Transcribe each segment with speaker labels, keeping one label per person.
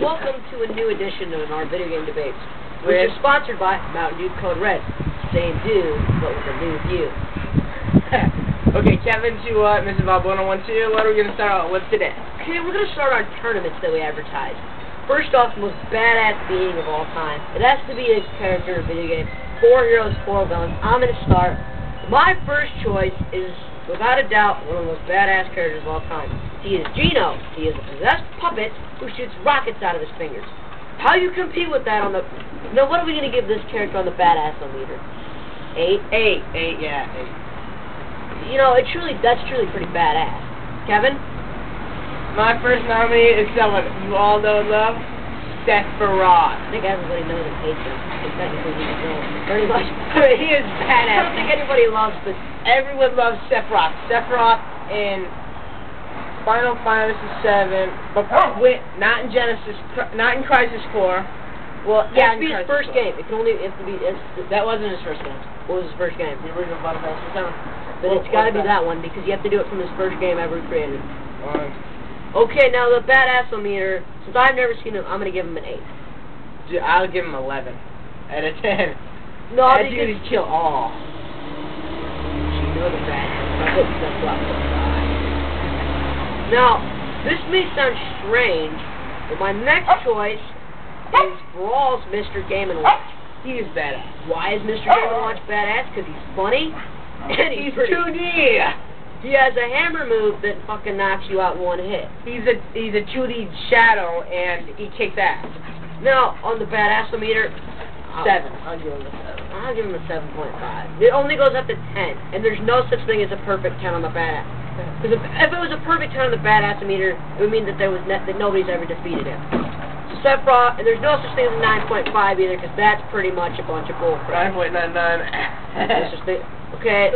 Speaker 1: welcome to a new edition of our video game debates, which is sponsored by Mountain Dew Code Red. Same dude, but with a new view.
Speaker 2: Okay, Kevin to Mr. Bob 1012. What are we going to start out with today?
Speaker 1: Okay, we're going to start our tournaments that we advertise. First off, the most badass being of all time. It has to be a character in a video game. 4 heroes, 4 villains. I'm going to start. My first choice is, without a doubt, one of the most badass characters of all time. He is Geno. He is a possessed puppet who shoots rockets out of his fingers. How you compete with that on the... No, what are we going to give this character on the badass-o-meter? 8?
Speaker 2: 8, yeah, 8.
Speaker 1: You know, that's truly pretty badass. Kevin?
Speaker 2: My first nominee is someone you all know and love, Sephiroth.
Speaker 1: I think everybody knows and hates him. Technically, he's pretty much.
Speaker 2: He is badass.
Speaker 1: I don't think anybody loves, but
Speaker 2: everyone loves Sephiroth. Sephiroth in Final Fantasy VII, but not in Genesis, not in Crisis Core. Well,
Speaker 1: yeah, it has to be his first game. It can only have to be.
Speaker 2: That wasn't his first game.
Speaker 1: What was his first game?
Speaker 2: The original Final Fantasy VII.
Speaker 1: But it's got to be that one because you have to do it from his first game ever created. Okay, now the badass-o-meter, since I've never seen him, I'm going to give him an 8.
Speaker 2: I'll give him 11 out of 10.
Speaker 1: No,
Speaker 2: that dude is kill all.
Speaker 1: You know the badass. Now, this may sound strange, but my next choice is Brawl's Mr. Game & Watch.
Speaker 2: He is badass.
Speaker 1: Why is Mr. Game & Watch badass? Because he's funny, and he's
Speaker 2: 2D.
Speaker 1: He has a hammer move that fucking knocks you out in one hit.
Speaker 2: He's a 2D shadow, and he kicks ass.
Speaker 1: Now, on the badass-o-meter,
Speaker 2: 7. I'll give him a 7.
Speaker 1: I'll give him a 7.5. It only goes up to 10, and there's no such thing as a perfect 10 on the badass. Because if it was a perfect 10 on the badass-o-meter, it would mean that that nobody's ever defeated him. So Sephiroth, and there's no such thing as a 9.5 either, because that's pretty much a bunch of bullcrap.
Speaker 2: 9.99.
Speaker 1: Okay.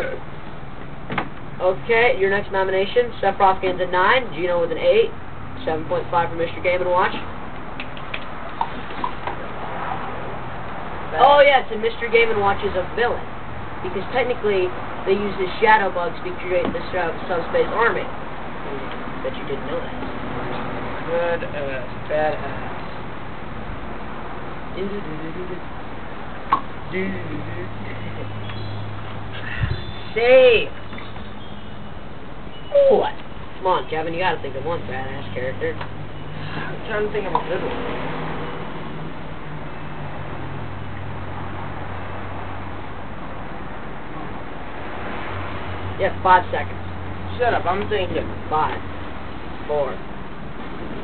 Speaker 1: Okay, your next nomination, Sephiroth gains a 9, Geno with an 8, 7.5 for Mr. Game & Watch. Oh yes, and Mr. Game & Watch is a villain, because technically they use his shadow bugs to create the subspace army. Bet you didn't know that.
Speaker 2: Good badass.
Speaker 1: Save. What? Come on, Kevin, you gotta think of one badass character.
Speaker 2: I'm trying to think of a good one.
Speaker 1: You have 5 seconds.
Speaker 2: Shut up, I'm thinking.
Speaker 1: 5, 4,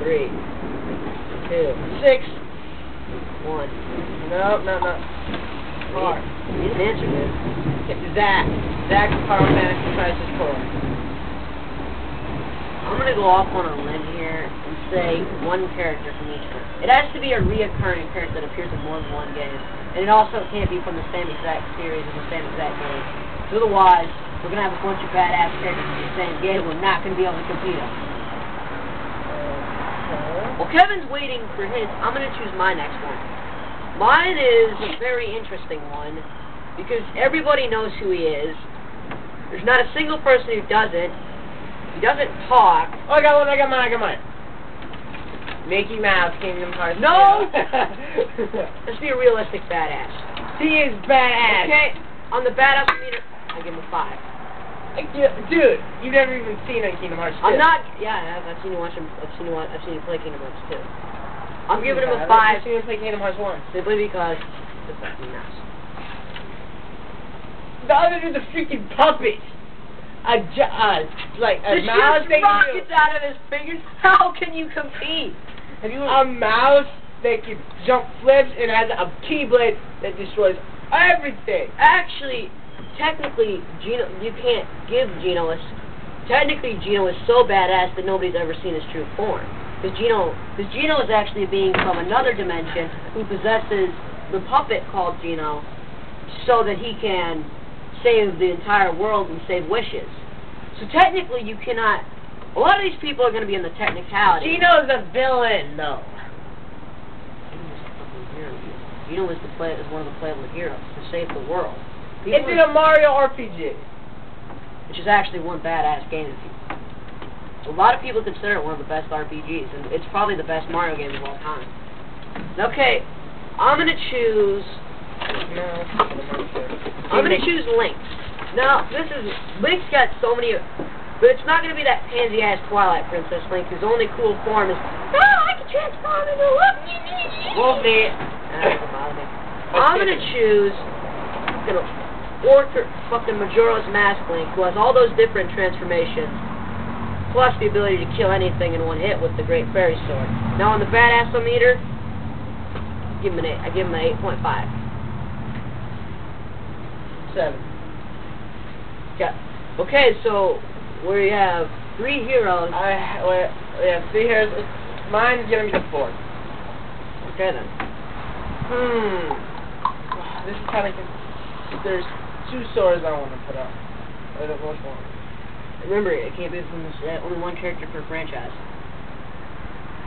Speaker 1: 3, 2,
Speaker 2: 6,
Speaker 1: 1.
Speaker 2: No.
Speaker 1: Hard. You didn't answer this.
Speaker 2: Zack from Final Fantasy Crisis Core.
Speaker 1: I'm going to go off on a limb here and say one character from each one. It has to be a reoccurring character that appears in more than one game. And it also can't be from the same exact series and the same exact game. So otherwise, we're going to have a bunch of badass characters in the same game we're not going to be able to compete on. Well, Kevin's waiting for his. I'm going to choose my next one. Mine is a very interesting one because everybody knows who he is. There's not a single person who doesn't. He doesn't talk.
Speaker 2: Oh, I got mine. Mickey Mouse, Kingdom Hearts.
Speaker 1: No! Let's be a realistic badass.
Speaker 2: He is badass.
Speaker 1: Okay, on the badass-o-meter, I give him a 5.
Speaker 2: Dude, you've never even seen a Kingdom Hearts 2.
Speaker 1: I'm not. Yeah, I've seen you watch him. I've seen you play Kingdom Hearts 2. I'm giving him a 5.
Speaker 2: I've seen him play Kingdom Hearts 1.
Speaker 1: Simply because it's fucking nuts.
Speaker 2: The other dude's a freaking puppet. Like a mouse
Speaker 1: that rockets out of his fingers. How can you compete?
Speaker 2: A mouse that can jump flips and has a keyblade that destroys everything.
Speaker 1: Actually, technically, Geno, you can't give Geno a... Technically, Geno is so badass that nobody's ever seen his true form. Because Geno is actually a being from another dimension who possesses the puppet called Geno so that he can save the entire world and save wishes. So technically, you cannot... A lot of these people are going to be in the technicality.
Speaker 2: Geno's a villain, though.
Speaker 1: Geno is one of the playable heroes to save the world.
Speaker 2: It's in a Mario RPG.
Speaker 1: Which is actually one badass game. A lot of people consider it one of the best RPGs, and it's probably the best Mario game of all time. Okay, I'm gonna choose. I'm gonna choose Link. Now, Link's got so many, but it's not gonna be that pansy-ass Twilight Princess Link, whose only cool form is, I can transform into
Speaker 2: Wolfie.
Speaker 1: I'm gonna choose, fucking Majora's Mask Link, who has all those different transformations, plus the ability to kill anything in one hit with the Great Fairy Sword. Now on the badass-o-meter, I give him an 8.5.
Speaker 2: 7.
Speaker 1: Okay, so we have 3 heroes.
Speaker 2: We have 3 heroes. Mine's gonna be the 4th.
Speaker 1: Okay then.
Speaker 2: This is kind of. There's 2 swords I want to put up. I don't know which one.
Speaker 1: Remember, it can't be from this, only one character per franchise.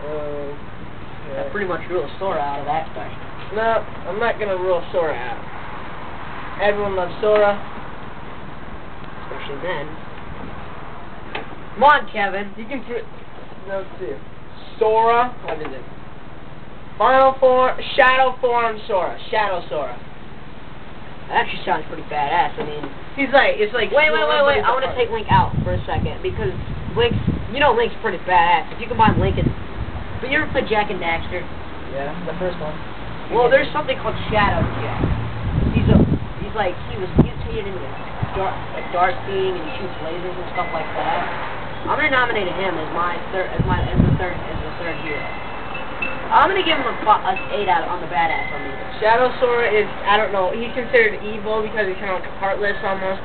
Speaker 1: I pretty much rule Sora out of that question.
Speaker 2: No, I'm not gonna rule Sora out. Everyone loves Sora.
Speaker 1: Especially then. Come on, Kevin.
Speaker 2: You can no, let's see. Sora. What is it? Final form. Shadow form Sora. Shadow Sora.
Speaker 1: That actually sounds pretty badass. I mean,
Speaker 2: it's like.
Speaker 1: Wait. I want to take Link out for a second because Link's pretty badass. If you combine Link and, but you ever play Jak and Daxter?
Speaker 2: Yeah, the first one.
Speaker 1: Well, there's something called Shadow Jak. He was mutated into dark being and he shoots lasers and stuff like that. I'm gonna nominate him as the third hero. I'm gonna give him a 8 out on the badass on me.
Speaker 2: Shadow Sora is, I don't know, he's considered evil because he's kind of like heartless almost.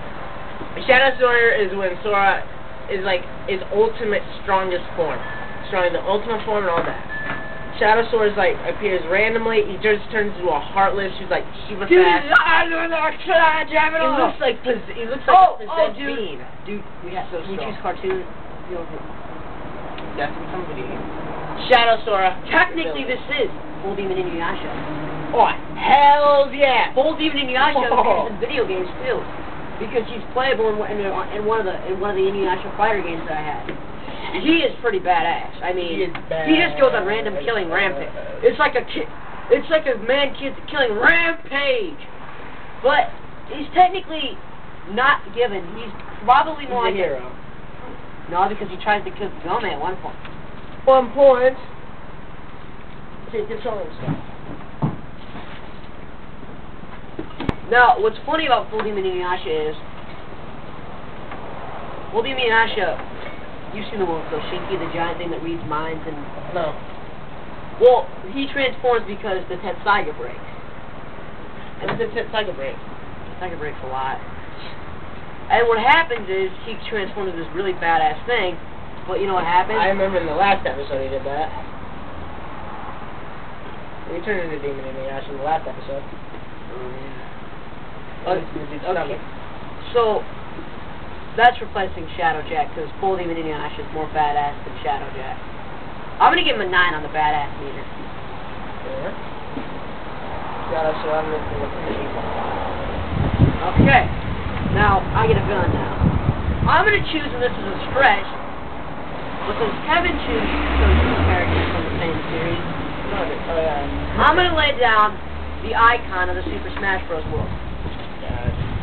Speaker 2: Shadow Sora is when Sora is like his ultimate strongest form. Showing the ultimate form and all that. Shadow Sora is like appears randomly, he just turns into a heartless, he's like super fast. He looks like a possessed being.
Speaker 1: Dude, we have so choose cartoon.
Speaker 2: That's some video game. Shadow Sora.
Speaker 1: Technically this is Full Demon Inuyasha.
Speaker 2: Oh, hell yeah!
Speaker 1: Full Demon Inuyasha appears in video games too, because he's playable in one of the Inuyasha fighter games that I had. He is pretty badass. I mean, he just goes on random killing rampage. It's like a man kid killing rampage. But he's technically not given. He's probably more like
Speaker 2: a hero.
Speaker 1: No, because he tries to kill Gome at one point.
Speaker 2: 1 point. Okay, control himself.
Speaker 1: Now, what's funny about Full Demon Inuyasha is Full Demon Inuyasha. You've seen the one with Goshinki, the giant thing that reads minds and...
Speaker 2: No.
Speaker 1: Well, he transforms because the Tetsaiga breaks.
Speaker 2: What's the Tetsaiga break?
Speaker 1: Tetsaiga breaks a lot. And what happens is, he transforms into this really badass thing, but you know what happens?
Speaker 2: I remember in the last episode he did that. We turned into Demon Inuyasha in the last episode.
Speaker 1: Okay. So... that's replacing Shadow Jak, because Full Demon Inuyasha is more badass than Shadow Jak. I'm gonna give him a 9 on the badass meter.
Speaker 2: Yeah. Shadow Sora, I'm
Speaker 1: okay. Now, I get a villain now. I'm gonna choose, and this is a stretch, because Kevin chose 2 characters from the same series. I'm gonna lay down the icon of the Super Smash Bros. World.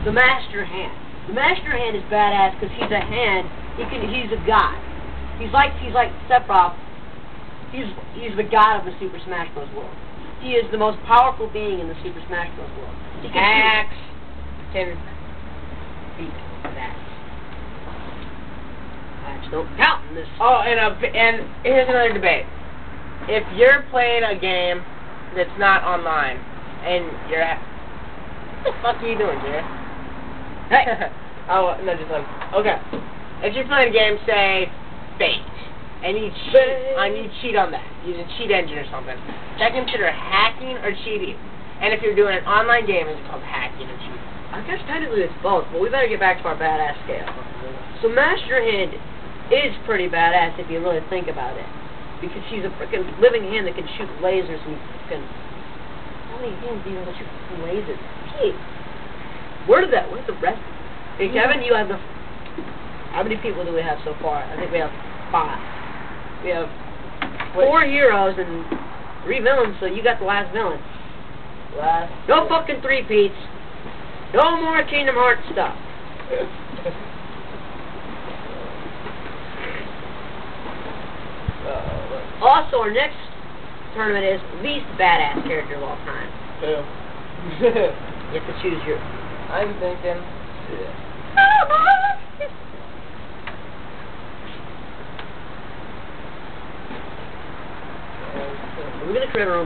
Speaker 1: The Master Hand. The Master Hand is badass because he's a hand. He's a god. He's like Sephiroth. He's the god of the Super Smash Bros. World. He is the most powerful being in the Super Smash Bros. World. He can
Speaker 2: Axe can beat that.
Speaker 1: Axe don't count in this.
Speaker 2: Oh, and here's another debate. If you're playing a game that's not online and you're what the fuck are you doing, Jared?
Speaker 1: Hey.
Speaker 2: Oh, no, just like, okay. If you're playing a game, say, Fate, and you cheat on that, use a cheat engine or something, is that considered hacking or cheating? And if you're doing an online game, is it called hacking or cheating?
Speaker 1: I guess technically it's both, but we better get back to our badass scale. So Master Hand is pretty badass if you really think about it, because she's a freaking living hand that can shoot lasers and freaking... How many hands do you have that shoot lasers? Gee. Where's the rest? Hey, Kevin, you have the... How many people do we have so far? I think we have 5. We have 4 heroes and 3 villains, so you got the last villain. No fucking 3-peats. No more Kingdom Hearts stuff. Also, our next tournament is least badass character of all time.
Speaker 2: Who?
Speaker 1: You have to choose your...
Speaker 2: I'm thinking...
Speaker 1: We're going to create our own